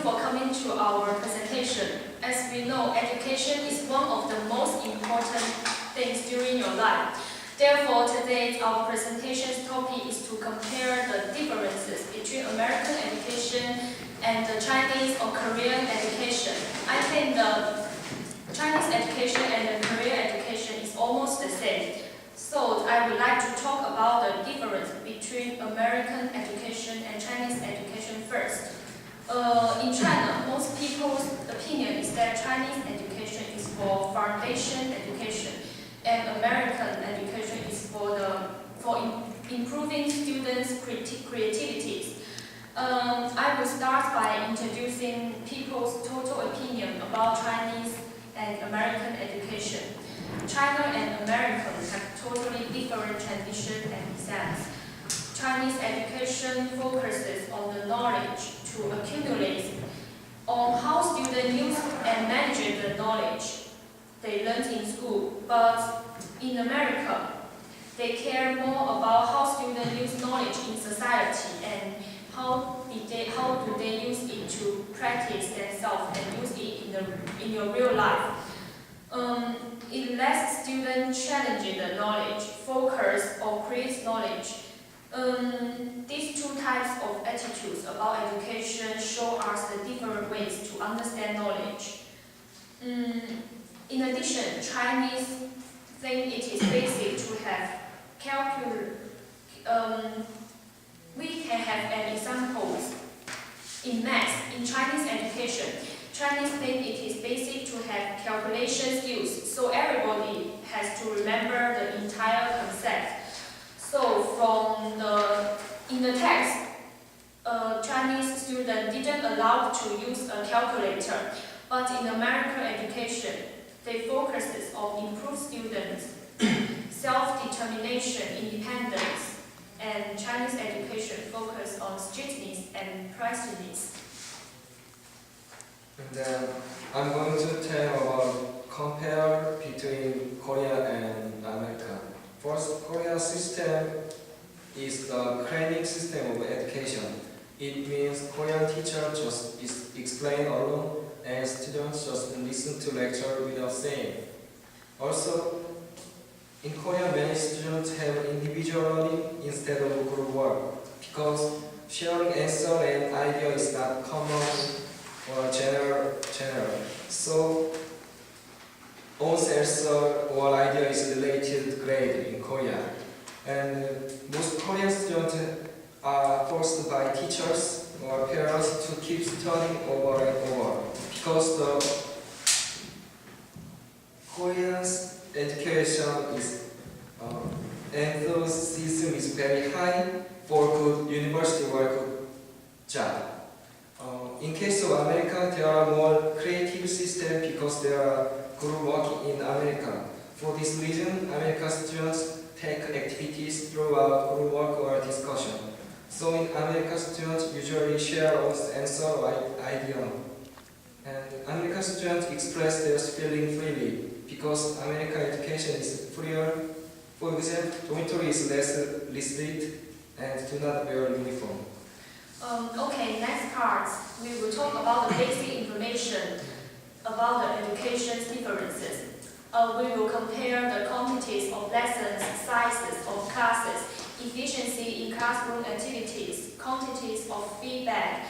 for coming to our presentation. As we know, education is one of the most important things during your life. Therefore, today our presentation's topic is to compare the differences between American education and the Chinese or Korean education. I think the Chinese education and the Korean education is almost the same. So I would like to talk about the difference between American education and Chinese education first. In China, most people's opinion is that Chinese education is for foundation education and American education is for improving students' creativities. I will start by introducing people's total opinion about Chinese and American education. China and American have totally different traditions and exams. Chinese education focuses on the knowledge to accumulate, on how students use and manage the knowledge they learned in school. But in America, they care more about how students use knowledge in society and how do they use it to practice themselves and use it in your real life. It lets students challenge the knowledge, focus, or create knowledge. These two types of attitudes about education show us the different ways to understand knowledge. In addition, Chinese think it is basic to have calculus. We can have an example in math. In Chinese education, Chinese think it is basic to have calculation skills, so everybody has to remember the entire concept. So in the text, Chinese student didn't allow to use a calculator, but in American education, they focuses on improve students' self-determination, independence, and Chinese education focus on strictness and preciseness. And then I'm going to tell about compare between Korea and America. First, Korea system is the chronic system of education. It means Korean teacher just explain alone and students just listen to lecture without saying. Also, in Korea, many students have individual learning instead of group work because sharing answer and idea is not common or general. So, all answer or idea is related grade in Korea. And most Korean students are forced by teachers or parents to keep studying over and over because the Korean education is enthusiasm is very high for good university or good job. In case of America, there are more creative systems because there are group work in America. For this reason, American students take activities throughout group work or discussion. So in America, students usually share answer or idea. And American students express their feeling freely because American education is freer. For example, dormitory is less restricted and do not wear uniform. Okay, next part, we will talk about the basic information about the education's differences. We will compare the quantities of lessons, sizes of classes, efficiency in classroom activities, quantities of feedback,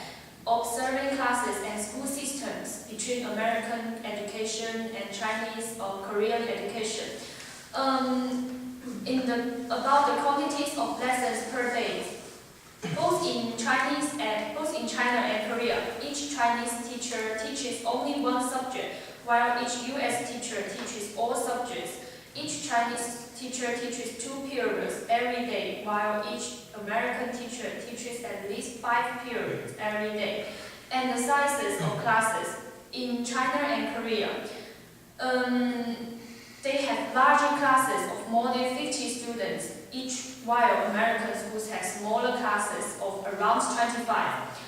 observing classes and school systems between American education and Chinese or Korean education. About the quantities of lessons per day, both in China and Korea, each Chinese teacher teaches only one subject, while each US teacher teaches all subjects. Each Chinese teacher teaches 2 periods every day, while each American teacher teaches at least 5 periods every day. And the sizes of classes in China and Korea, they have larger classes of more than 50 students each, while American schools have smaller classes of around 25.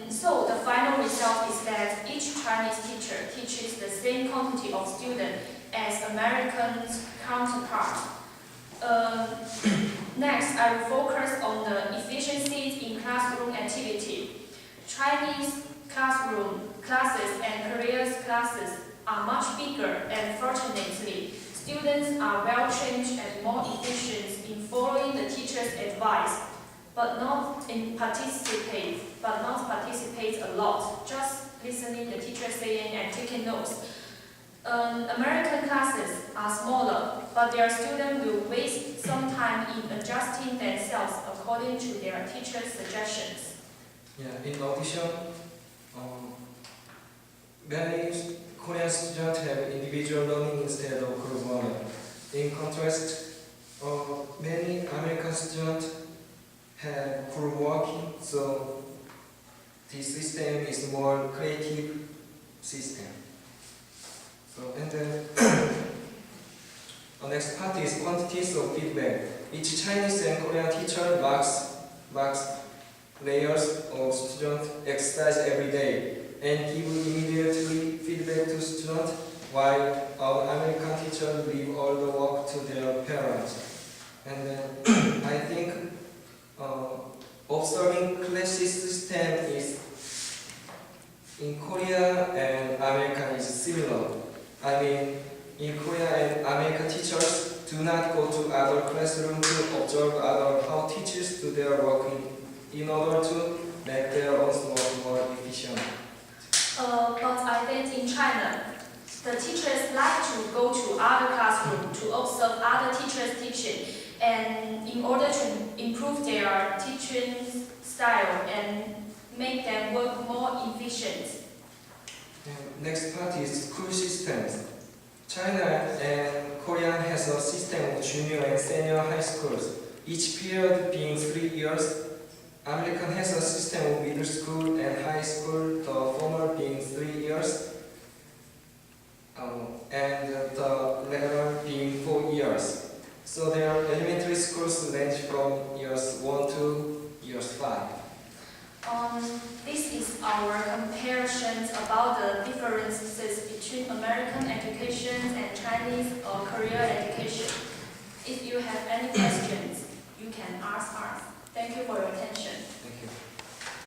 So the final result is that each Chinese teacher teaches the same quantity of students as American's counterpart. Next, I will focus on the efficiencies in classroom activity. Chinese classes and careers classes are much bigger, and fortunately, students are well trained and more efficient in following the teacher's advice, but not participate a lot, just listening the teacher saying and taking notes. American classes are smaller, but their students will waste some time in adjusting themselves according to their teacher's suggestions. Yeah, in addition, many Korean students have individual learning instead of group learning. In contrast, many American students have group working, so this system is more creative system. So, and then the next part is quantities of feedback. Each Chinese and Korean teacher marks layers of student exercise every day and give immediately feedback to students, while our American teachers leave all the work to their parents. And then I think observing classes system is in Korea and America is similar. I mean, in Korea and American teachers do not go to other classrooms to observe how teachers do their work in order to make their own work more efficient. But I think in China, the teachers like to go to other classrooms to observe other teachers teaching, and in order to improve their teaching style and make them work more efficient. Next part is school systems. China and Korea has a system of junior and senior high schools, each period being 3 years. American has a system of middle school and high school, the former being 3 years, and the latter being 4 years. So their elementary schools range from years 1 to years 5. This is our comparisons about the differences between American education and Chinese or Korean education. If you have any questions, you can ask us. Thank you for your attention. Thank you.